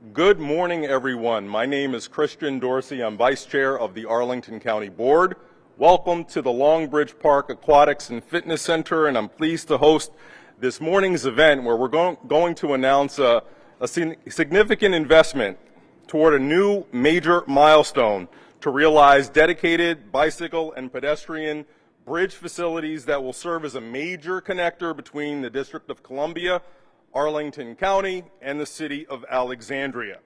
Good morning, everyone. My name is Christian Dorsey. I'm Vice Chair of the Arlington County Board. Welcome to the Longbridge Park Aquatics and Fitness Center, and I'm pleased to host this morning's event where we're going to announce a significant investment toward a new major milestone to realize dedicated bicycle and pedestrian bridge facilities that will serve as a major connector between the District of Columbia, Arlington County, and the city of Alexandria.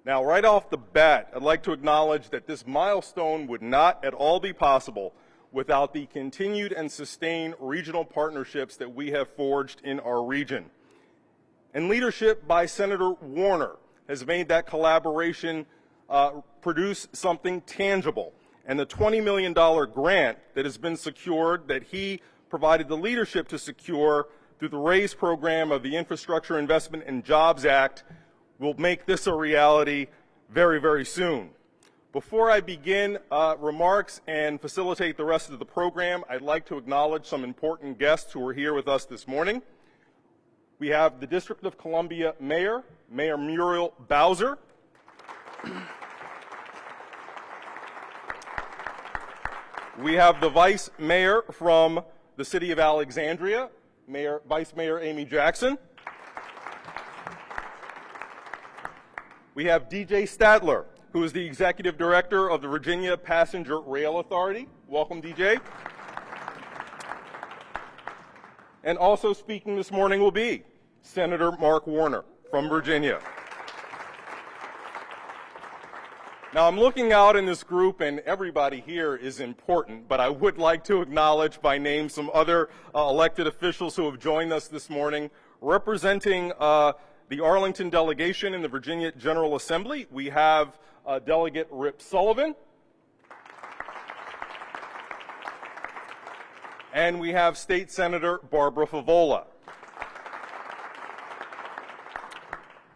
Now, right off the bat, I'd like to acknowledge that this milestone would not at all be possible without the continued and sustained regional partnerships that we have forged in our region. And leadership by Senator Warner has made that collaboration produce something tangible. And the $20 million grant that has been secured, that he provided the leadership to secure through the RAISE program of the Infrastructure Investment and Jobs Act, will make this a reality very, very soon. Before I begin remarks and facilitate the rest of the program, I'd like to acknowledge some important guests who are here with us this morning. We have the District of Columbia Mayor, Mayor Muriel Bowser. We have the Vice Mayor from the City of Alexandria, Vice Mayor Amy Jackson. We have DJ Stadler, who is the Executive Director of the Virginia Passenger Rail Authority. Welcome, DJ. And also speaking this morning will be Senator Mark Warner from Virginia. Now, I'm looking out in this group, and everybody here is important, but I would like to acknowledge by name some other elected officials who have joined us this morning. Representing the Arlington delegation in the Virginia General Assembly, we have Delegate Rip Sullivan. And we have State Senator Barbara Favola.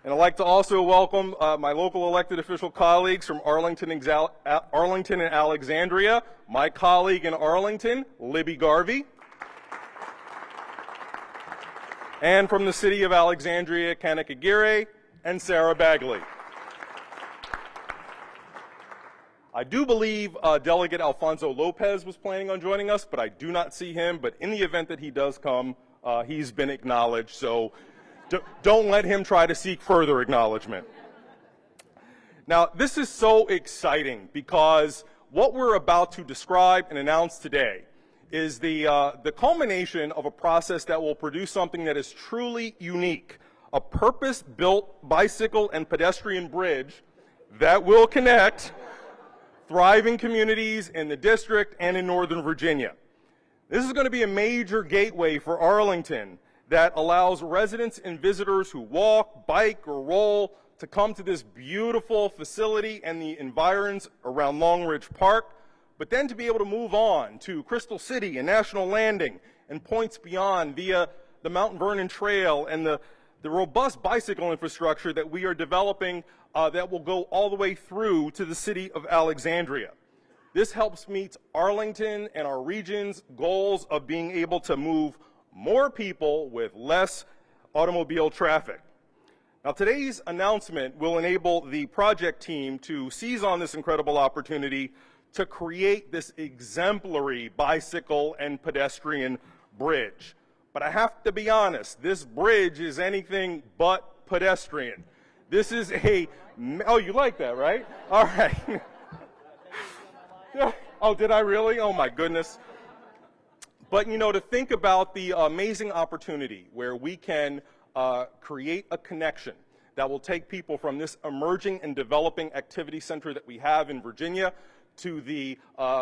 And I'd like to also welcome my local elected official colleagues from Arlington and Alexandria, my colleague in Arlington, Libby Garvey, and from the city of Alexandria, Kanik Aguirre, and Sarah Bagley. I do believe Delegate Alfonso Lopez was planning on joining us, but I do not see him. But in the event that he does come, he's been acknowledged, so don't let him try to seek further acknowledgement. Now, this is so exciting because what we're about to describe and announce today is the culmination of a process that will produce something that is truly unique, a purpose-built bicycle and pedestrian bridge that will connect thriving communities in the district and in Northern Virginia. This is going to be a major gateway for Arlington that allows residents and visitors who walk, bike, or roll to come to this beautiful facility and the environs around Longbridge Park, but then to be able to move on to Crystal City and National Landing and points beyond via the Mount Vernon Trail and the robust bicycle infrastructure that we are developing that will go all the way through to the city of Alexandria. This helps meet Arlington and our region's goals of being able to move more people with less automobile traffic. Now, today's announcement will enable the project team to seize on this incredible opportunity to create this exemplary bicycle and pedestrian bridge. But I have to be honest, this bridge is anything but pedestrian. This is oh, you like that, right? All right. Oh, did I really? Oh, my goodness. But, you know, to think about the amazing opportunity where we can create a connection that will take people from this emerging and developing activity center that we have in Virginia to the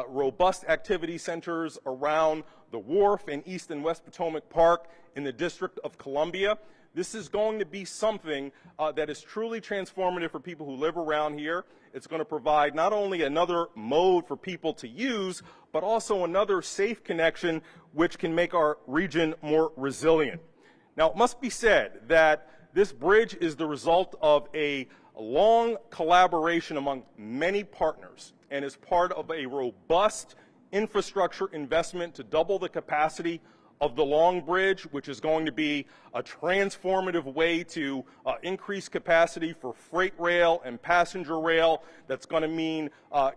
robust activity centers around the Wharf and East and West Potomac Park in the District of Columbia. This is going to be something that is truly transformative for people who live around here. It's going to provide not only another mode for people to use, but also another safe connection which can make our region more resilient. Now, it must be said that this bridge is the result of a long collaboration among many partners and is part of a robust infrastructure investment to double the capacity of the Long Bridge, which is going to be a transformative way to increase capacity for freight rail and passenger rail. That's going to mean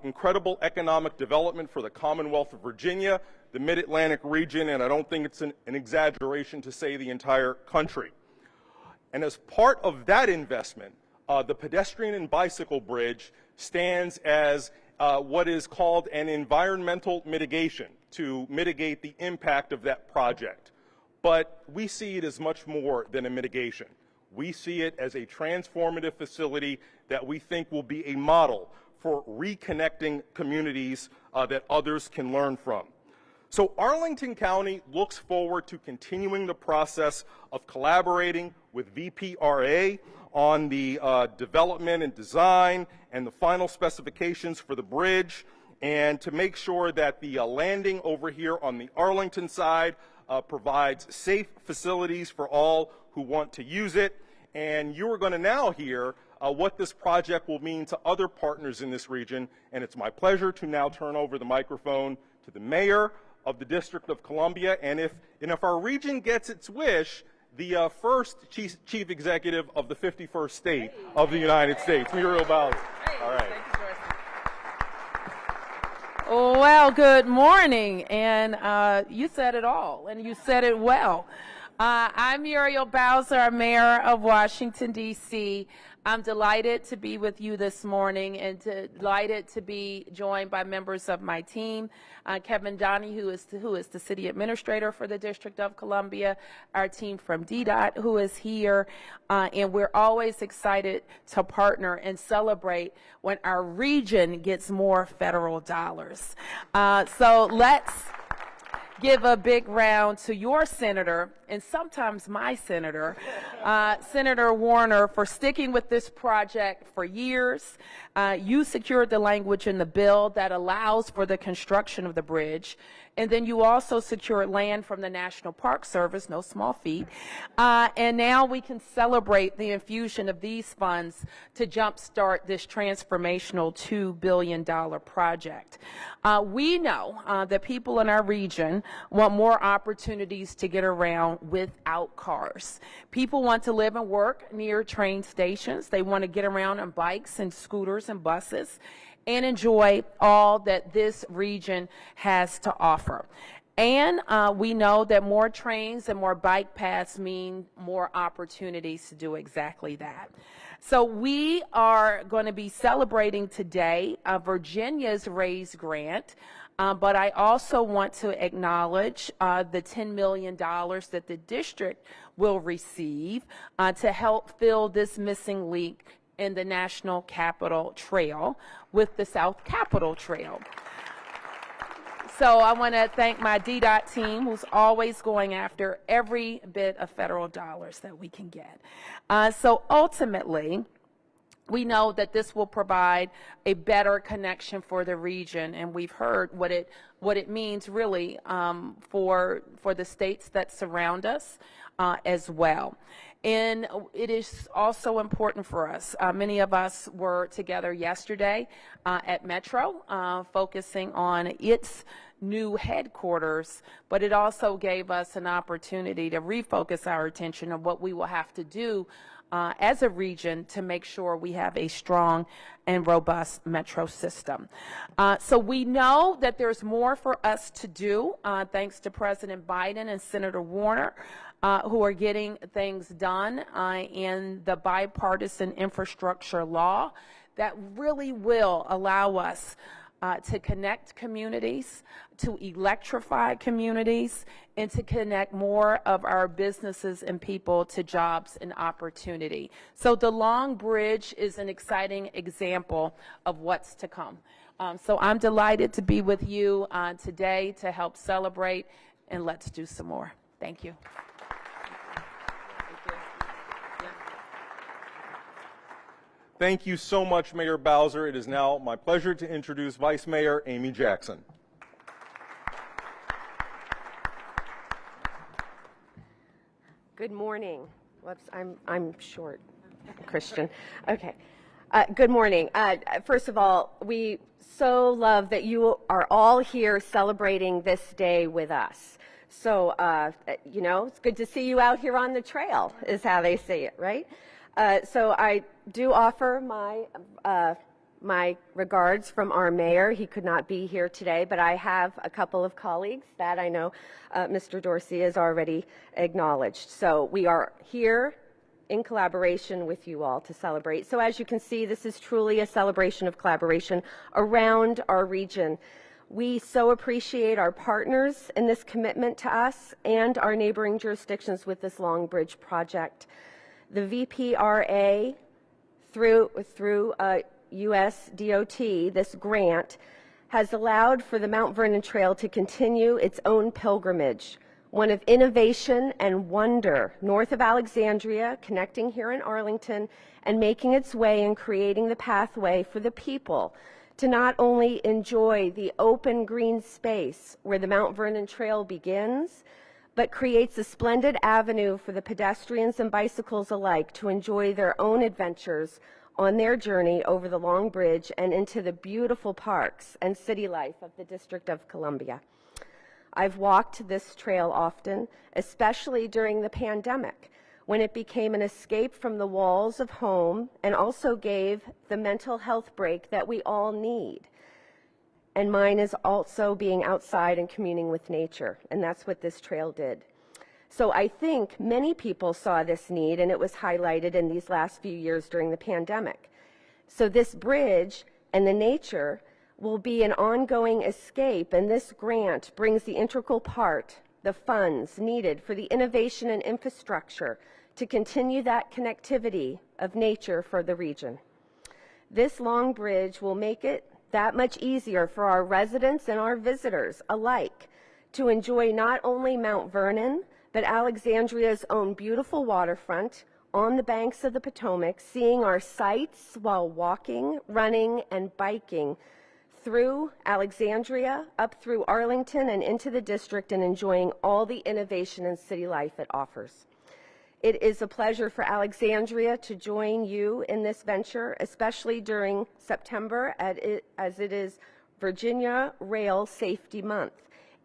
incredible economic development for the Commonwealth of Virginia, the Mid-Atlantic region, and I don't think it's an exaggeration to say the entire country. And as part of that investment, the pedestrian and bicycle bridge stands as what is called an environmental mitigation to mitigate the impact of that project. But we see it as much more than a mitigation. We see it as a transformative facility that we think will be a model for reconnecting communities that others can learn from. So Arlington County looks forward to continuing the process of collaborating with VPRA on the development and design and the final specifications for the bridge, and to make sure that the landing over here on the Arlington side provides safe facilities for all who want to use it. And you are going to now hear what this project will mean to other partners in this region. And it's my pleasure to now turn over the microphone to the mayor of the District of Columbia, and if our region gets its wish, the first chief executive of the 51st state of the United States, Muriel Bowser. All right. Well, good morning, and you said it all, and you said it well. I'm Muriel Bowser, Mayor of Washington, D.C. I'm delighted to be with you this morning and delighted to be joined by members of my team, Kevin Donnie, who is the city administrator for the District of Columbia, our team from DDOT, who is here, and we're always excited to partner and celebrate when our region gets more federal dollars. So let's give a big round to your senator, and sometimes my senator, Senator Warner, for sticking with this project for years. You secured the language in the bill that allows for the construction of the bridge, and then you also secured land from the National Park Service, no small feat, and now we can celebrate the infusion of these funds to jumpstart this transformational $2 billion project. We know that people in our region want more opportunities to get around without cars. People want to live and work near train stations. They want to get around on bikes and scooters and buses and enjoy all that this region has to offer. And we know that more trains and more bike paths mean more opportunities to do exactly that. So we are going to be celebrating today Virginia's RAISE grant, but I also want to acknowledge the $10 million that the district will receive to help fill this missing link in the National Capital Trail with the South Capitol Trail. So I want to thank my DDOT team, who's always going after every bit of federal dollars that we can get. So ultimately, we know that this will provide a better connection for the region, and we've heard what it means really for the states that surround us as well. And it is also important for us. Many of us were together yesterday at Metro, focusing on its new headquarters, but it also gave us an opportunity to refocus our attention on what we will have to do as a region to make sure we have a strong and robust metro system. So we know that there's more for us to do, thanks to President Biden and Senator Warner, who are getting things done in the bipartisan infrastructure law that really will allow us to connect communities, to electrify communities, and to connect more of our businesses and people to jobs and opportunity. So the Long Bridge is an exciting example of what's to come. So I'm delighted to be with you today to help celebrate, and let's do some more. Thank you. Thank you so much, Mayor Bowser. It is now my pleasure to introduce Vice Mayor Amy Jackson. Good morning. Whoops, I'm short, Christian. Okay. Good morning. First of all, we so love that you are all here celebrating this day with us. So, you know, it's good to see you out here on the trail, is how they say it, right? So I do offer my regards from our mayor. He could not be here today, but I have a couple of colleagues that I know Mr. Dorsey has already acknowledged. So we are here in collaboration with you all to celebrate. So as you can see, this is truly a celebration of collaboration around our region. We so appreciate our partners in this commitment to us and our neighboring jurisdictions with this Long Bridge project. The VPRA, through U.S. DOT, this grant, has allowed for the Mount Vernon Trail to continue its own pilgrimage, one of innovation and wonder, north of Alexandria, connecting here in Arlington, and making its way and creating the pathway for the people to not only enjoy the open green space where the Mount Vernon Trail begins, but creates a splendid avenue for the pedestrians and bicycles alike to enjoy their own adventures on their journey over the Long Bridge and into the beautiful parks and city life of the District of Columbia. I've walked this trail often, especially during the pandemic, when it became an escape from the walls of home and also gave the mental health break that we all need. And mine is also being outside and communing with nature, and that's what this trail did. So I think many people saw this need, and it was highlighted in these last few years during the pandemic. So this bridge and the nature will be an ongoing escape, and this grant brings the integral part, the funds needed for the innovation and infrastructure to continue that connectivity of nature for the region. This Long Bridge will make it that much easier for our residents and our visitors alike to enjoy not only Mount Vernon, but Alexandria's own beautiful waterfront on the banks of the Potomac, seeing our sights while walking, running, and biking through Alexandria, up through Arlington, and into the district, and enjoying all the innovation and city life it offers. It is a pleasure for Alexandria to join you in this venture, especially during September, as it is Virginia Rail Safety Month.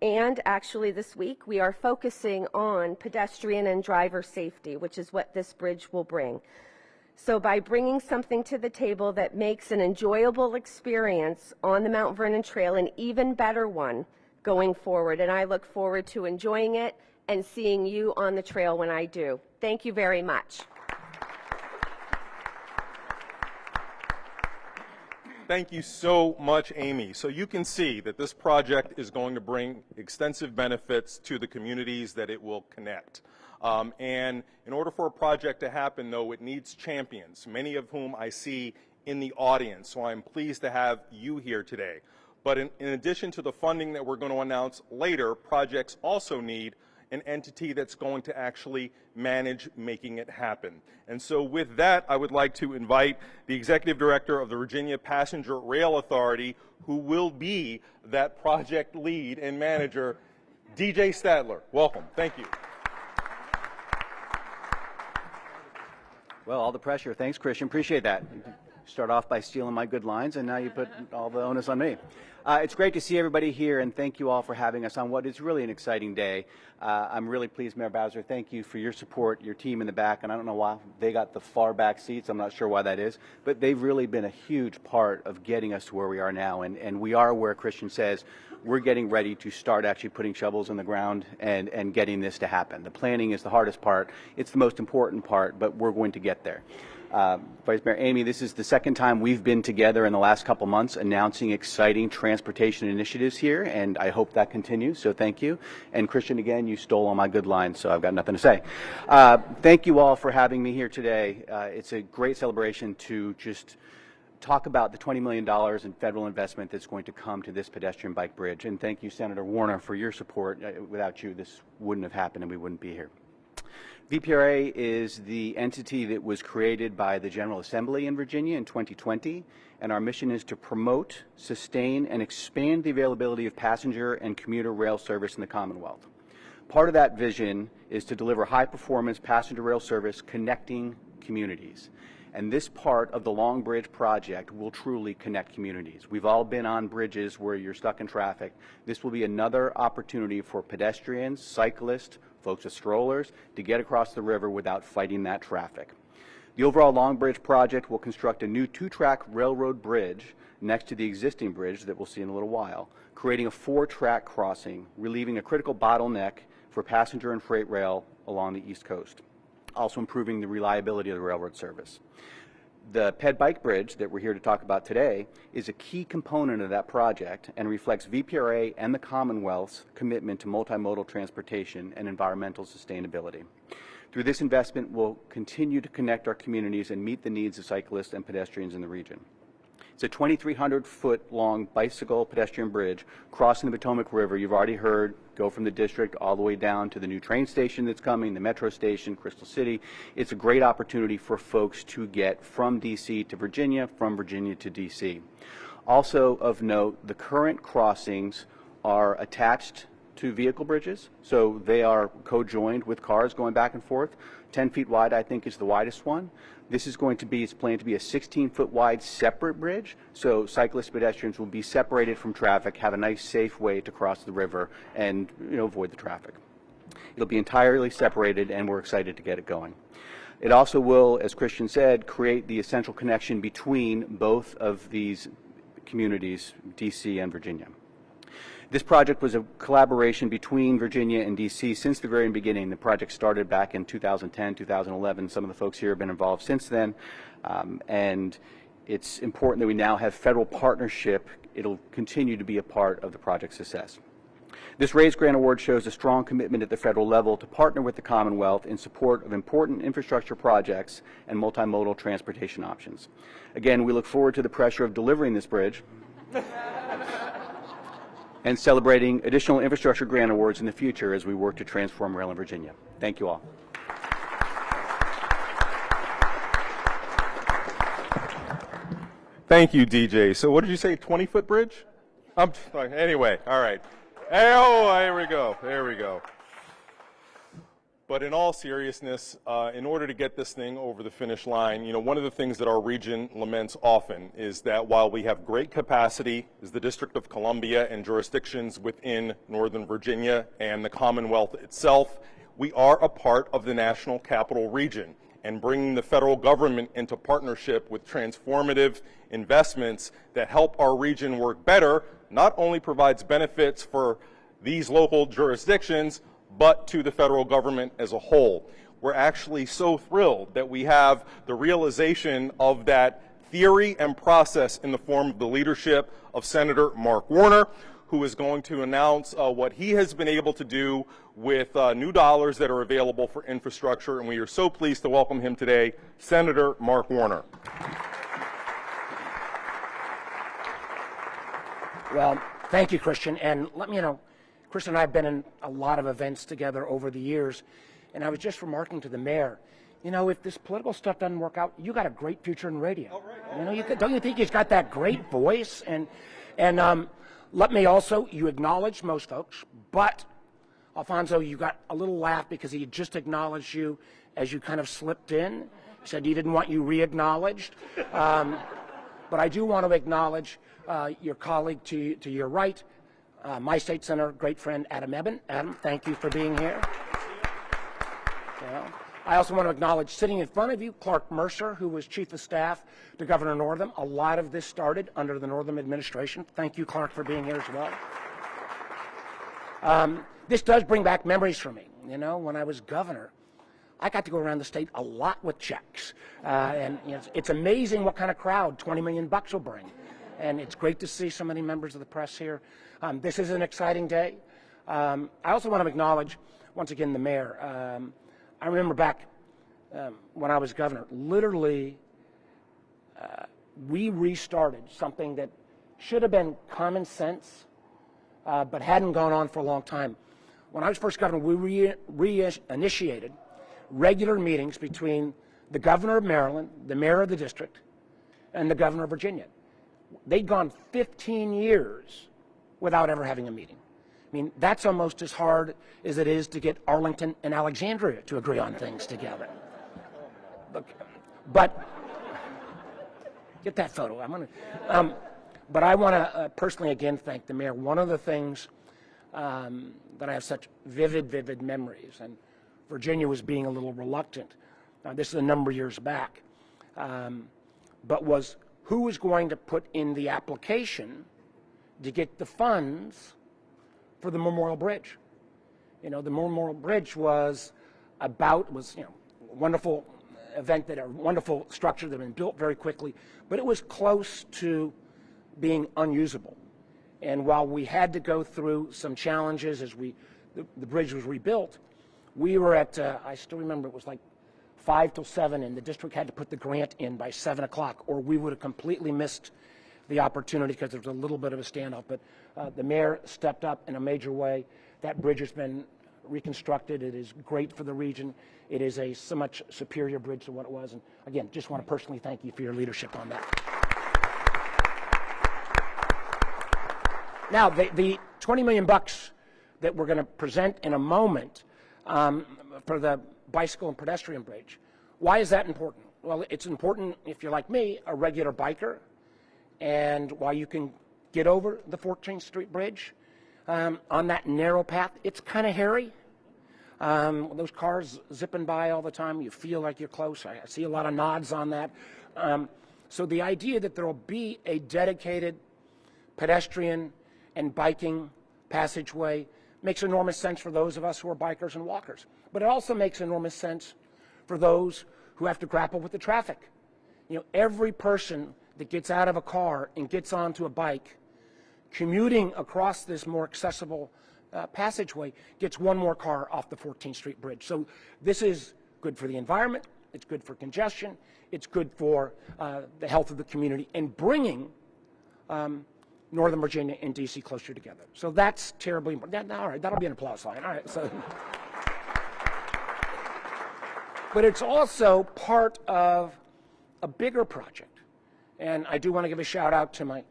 And actually this week, we are focusing on pedestrian and driver safety, which is what this bridge will bring. So by bringing something to the table that makes an enjoyable experience on the Mount Vernon Trail an even better one going forward, and I look forward to enjoying it and seeing you on the trail when I do. Thank you very much. Thank you so much, Amy. So you can see that this project is going to bring extensive benefits to the communities that it will connect. And in order for a project to happen, though, it needs champions, many of whom I see in the audience. So I'm pleased to have you here today. But in addition to the funding that we're going to announce later, projects also need an entity that's going to actually manage making it happen. And so with that, I would like to invite the Executive Director of the Virginia Passenger Rail Authority, who will be that project lead and manager, DJ Stadler. Welcome. Thank you. Well, all the pressure. Thanks, Christian. Appreciate that. Start off by stealing my good lines, and now you put all the onus on me. It's great to see everybody here, and thank you all for having us on what is really an exciting day. I'm really pleased, Mayor Bowser. Thank you for your support, your team in the back, and I don't know why they got the far back seats. I'm not sure why that is, but they've really been a huge part of getting us to where we are now, and we are where Christian says we're getting ready to start actually putting shovels in the ground and getting this to happen. The planning is the hardest part. It's the most important part, but we're going to get there. Vice Mayor Amy, this is the second time we've been together in the last couple months announcing exciting transportation initiatives here, and I hope that continues, so thank you. And Christian, again, you stole all my good lines, so I've got nothing to say. Thank you all for having me here today. It's a great celebration to just talk about the $20 million in federal investment that's going to come to this pedestrian bike bridge. And thank you, Senator Warner, for your support. Without you, this wouldn't have happened and we wouldn't be here. VPRA is the entity that was created by the General Assembly in Virginia in 2020, and our mission is to promote, sustain, and expand the availability of passenger and commuter rail service in the Commonwealth. Part of that vision is to deliver high-performance passenger rail service connecting communities. And this part of the Long Bridge project will truly connect communities. We've all been on bridges where you're stuck in traffic. This will be another opportunity for pedestrians, cyclists, folks with strollers to get across the river without fighting that traffic. The overall Long Bridge project will construct a new 2-track railroad bridge next to the existing bridge that we'll see in a little while, creating a 4-track crossing, relieving a critical bottleneck for passenger and freight rail along the East Coast, also improving the reliability of the railroad service. The Ped Bike Bridge that we're here to talk about today is a key component of that project and reflects VPRA and the Commonwealth's commitment to multimodal transportation and environmental sustainability. Through this investment, we'll continue to connect our communities and meet the needs of cyclists and pedestrians in the region. It's a 2,300-foot long bicycle pedestrian bridge crossing the Potomac River. You've already heard go from the district all the way down to the new train station that's coming, the metro station, Crystal City. It's a great opportunity for folks to get from D.C. to Virginia, from Virginia to D.C. Also of note, the current crossings are attached to vehicle bridges, so they are co-joined with cars going back and forth. 10 feet wide, I think, is the widest one. This is going to be, it's planned to be a 16-foot wide separate bridge, so cyclists, pedestrians will be separated from traffic, have a nice, safe way to cross the river and avoid the traffic. It'll be entirely separated, and we're excited to get it going. It also will, as Christian said, create the essential connection between both of these communities, D.C. and Virginia. This project was a collaboration between Virginia and D.C. since the very beginning. The project started back in 2010, 2011. Some of the folks here have been involved since then. And it's important that we now have federal partnership. It'll continue to be a part of the project's success. This RAISE Grant Award shows a strong commitment at the federal level to partner with the Commonwealth in support of important infrastructure projects and multimodal transportation options. Again, we look forward to the pressure of delivering this bridge and celebrating additional infrastructure grant awards in the future as we work to transform rail in Virginia. Thank you all. Thank you, DJ. So what did you say, 20-foot bridge? Anyway, all right. Oh, there we go. There we go. But in all seriousness, in order to get this thing over the finish line, one of the things that our region laments often is that while we have great capacity as the District of Columbia and jurisdictions within Northern Virginia and the Commonwealth itself, we are a part of the National Capital Region. And bringing the federal government into partnership with transformative investments that help our region work better not only provides benefits for these local jurisdictions, but to the federal government as a whole. We're actually so thrilled that we have the realization of that theory and process in the form of the leadership of Senator Mark Warner, who is going to announce what he has been able to do with new dollars that are available for infrastructure, and we are so pleased to welcome him today, Senator Mark Warner. Well, thank you, Christian, and let me Christian and I have been in a lot of events together over the years, and I was just remarking to the mayor, if this political stuff doesn't work out, you got a great future in radio. Oh, right. Don't you think he's got that great voice? And let me also, you acknowledge most folks, but Alfonso, you got a little laugh because he just acknowledged you as you kind of slipped in. He said he didn't want you re-acknowledged. But I do want to acknowledge your colleague to your right, my state senator, great friend Adam Eben. Adam, thank you for being here. I also want to acknowledge sitting in front of you, Clark Mercer, who was chief of staff to Governor Northam. A lot of this started under the Northam administration. Thank you, Clark, for being here as well. This does bring back memories for me. When I was governor, I got to go around the state a lot with checks. And it's amazing what kind of crowd $20 million will bring. And it's great to see so many members of the press here. This is an exciting day. I also want to acknowledge, once again, the mayor. I remember back when I was governor, literally, we restarted something that should have been common sense, but hadn't gone on for a long time. When I was first governor, we reinitiated regular meetings between the governor of Maryland, the mayor of the district, and the governor of Virginia. They'd gone 15 years without ever having a meeting. I mean, that's almost as hard as it is to get Arlington and Alexandria to agree on things together. But Get that photo. But I want to personally again thank the mayor. One of the things that I have such vivid memories, and Virginia was being a little reluctant. This is a number of years back, but was who was going to put in the application to get the funds for the Memorial Bridge. The Memorial Bridge was a wonderful event, a wonderful structure that had been built very quickly, but it was close to being unusable. And while we had to go through some challenges as the bridge was rebuilt, we were at, I still remember it was like 5 till 7, and the district had to put the grant in by 7 o'clock, or we would have completely missed the opportunity because there was a little bit of a standoff. But the mayor stepped up in a major way. That bridge has been reconstructed. It is great for the region. It is a so much superior bridge to what it was. And again, just want to personally thank you for your leadership on that. Now, the $20 million that we're going to present in a moment for the bicycle and pedestrian bridge, why is that important? Well, it's important if you're like me, a regular biker, and while you can get over the 14th Street Bridge on that narrow path, it's kind of hairy. Those cars zipping by all the time, you feel like you're close. I see a lot of nods on that. So the idea that there will be a dedicated pedestrian and biking passageway makes enormous sense for those of us who are bikers and walkers. But it also makes enormous sense for those who have to grapple with the traffic. Every person that gets out of a car and gets onto a bike, commuting across this more accessible passageway, gets one more car off the 14th Street Bridge. So this is good for the environment, it's good for congestion, it's good for the health of the community, and bringing Northern Virginia and D.C. closer together. So that's terribly important. All right, that'll be an applause line. All right, so. But it's also part of a bigger project. And I do want to give a shout out to my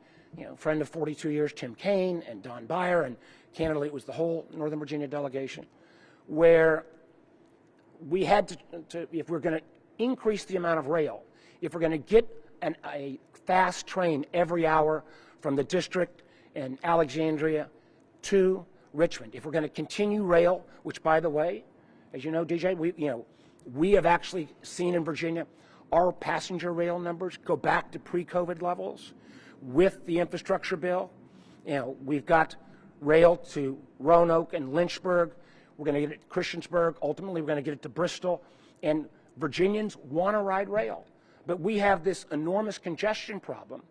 friend of 42 years, Tim Kaine, and Don Beyer, and candidly it was the whole Northern Virginia delegation, where we had to if we're going to increase the amount of rail, if we're going to get a fast train every hour from the district and Alexandria to Richmond, if we're going to continue rail, which by the way, as you know, DJ, we have actually seen in Virginia our passenger rail numbers go back to pre-COVID levels with the infrastructure bill. We've got rail to Roanoke and Lynchburg. We're going to get it to Christiansburg. Ultimately, we're going to get it to Bristol. And Virginians want to ride rail. But we have this enormous congestion problem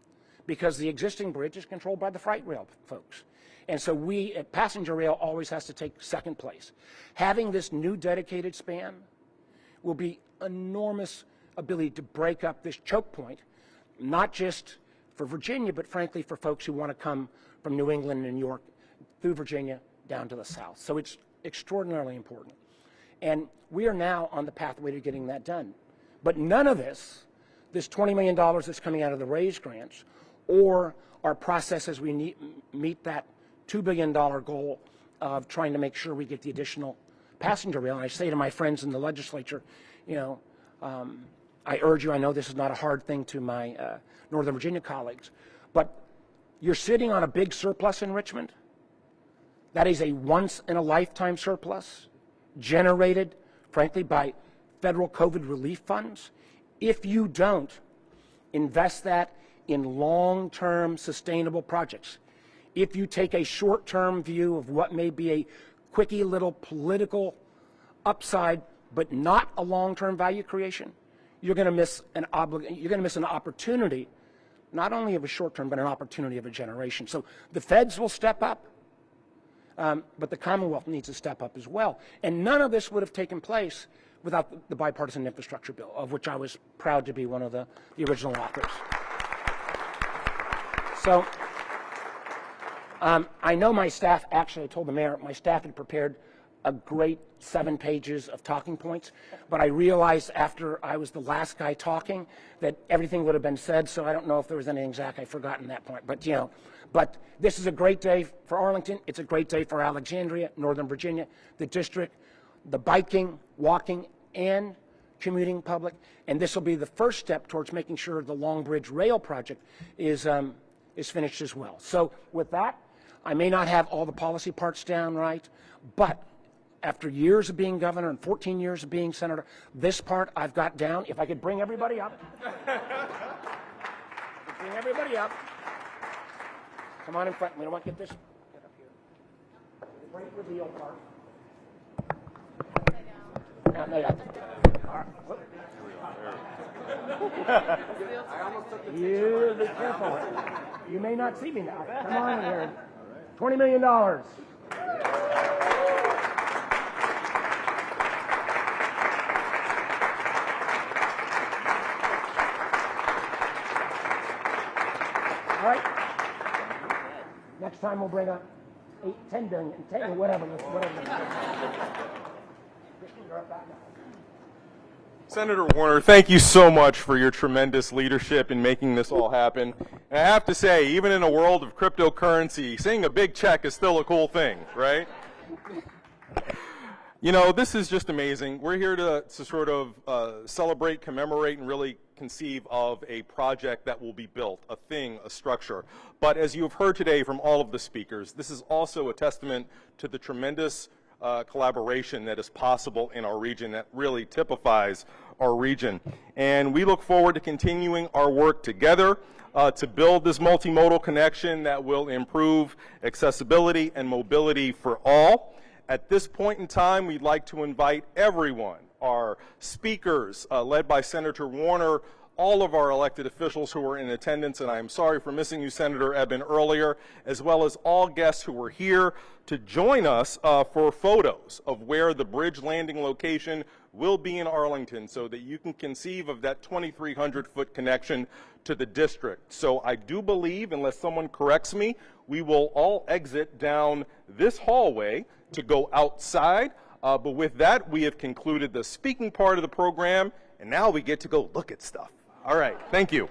because the existing bridge is controlled by the freight rail folks. And so passenger rail always has to take second place. Having this new dedicated span will be enormous ability to break up this choke point, not just for Virginia, but frankly for folks who want to come from New England and New York through Virginia down to the south. So it's extraordinarily important. And we are now on the pathway to getting that done. But none of this $20 million that's coming out of the RAISE grants, or our process as we meet that $2 billion goal of trying to make sure we get the additional passenger rail. And I say to my friends in the legislature, I urge you, I know this is not a hard thing to my Northern Virginia colleagues, but you're sitting on a big surplus in Richmond. That is a once-in-a-lifetime surplus generated, frankly, by federal COVID relief funds. If you don't invest that in long-term sustainable projects, if you take a short-term view of what may be a quickie little political upside, but not a long-term value creation, you're going to miss an opportunity, not only of a short term, but an opportunity of a generation. So the feds will step up, but the Commonwealth needs to step up as well. And none of this would have taken place without the bipartisan infrastructure bill, of which I was proud to be one of the original authors. So I know my staff, actually I told the mayor, my staff had prepared a great 7 pages of talking points, but I realized after I was the last guy talking that everything would have been said, so I don't know if there was anything, Zach, I've forgotten that point. But, but this is a great day for Arlington. It's a great day for Alexandria, Northern Virginia, the district, the biking, walking, and commuting public, and this will be the first step towards making sure the Long Bridge Rail project is finished as well. So with that, I may not have all the policy parts down right, but after years of being governor and 14 years of being senator, this part I've got down. If I could bring everybody up. Bring everybody up. Come on in front. We don't want to get this. Get up here. The great reveal part. No. All right. You be careful. You may not see me now. Come on in here. $20 million. All right. Next time we'll bring up 8, 10 billion, 10, whatever. You're up back now. Senator Warner, thank you so much for your tremendous leadership in making this all happen. And I have to say, even in a world of cryptocurrency, seeing a big check is still a cool thing, right? You know, this is just amazing. We're here to sort of celebrate, commemorate, and really conceive of a project that will be built, a thing, a structure. But as you've heard today from all of the speakers, this is also a testament to the tremendous collaboration that is possible in our region that really typifies our region. And we look forward to continuing our work together to build this multimodal connection that will improve accessibility and mobility for all. At this point in time, we'd like to invite everyone, our speakers, led by Senator Warner, all of our elected officials who are in attendance, and I'm sorry for missing you, Senator Eben, earlier, as well as all guests who were here to join us for photos of where the bridge landing location will be in Arlington so that you can conceive of that 2,300-foot connection to the district. So I do believe, unless someone corrects me, we will all exit down this hallway to go outside. But with that, we have concluded the speaking part of the program, and now we get to go look at stuff. All right, thank you.